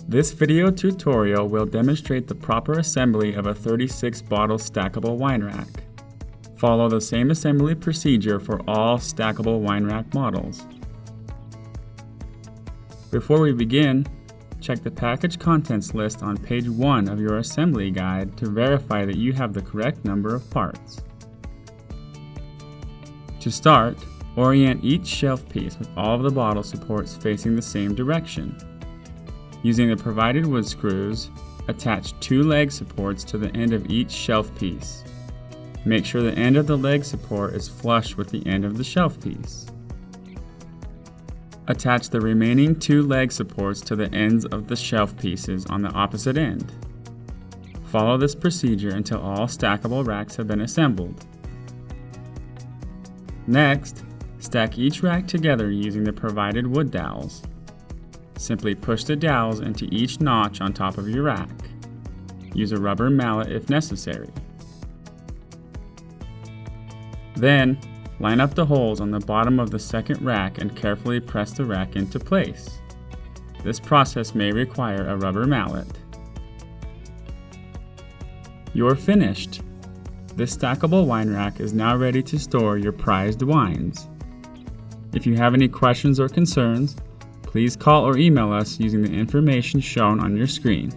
This video tutorial will demonstrate the proper assembly of a 36-bottle stackable wine rack. Follow the same assembly procedure for all stackable wine rack models. Before we begin, check the package contents list on page 1 of your assembly guide to verify that you have the correct number of parts. To start, orient each shelf piece with all of the bottle supports facing the same direction. Using the provided wood screws, attach 2 leg supports to the end of each shelf piece. Make sure the end of the leg support is flush with the end of the shelf piece. Attach the remaining 2 leg supports to the ends of the shelf pieces on the opposite end. Follow this procedure until all stackable racks have been assembled. Next, stack each rack together using the provided wood dowels. Simply push the dowels into each notch on top of your rack. Use a rubber mallet if necessary. Then, line up the holes on the bottom of the second rack and carefully press the rack into place. This process may require a rubber mallet. You're finished! This stackable wine rack is now ready to store your prized wines. If you have any questions or concerns, please call or email us using the information shown on your screen.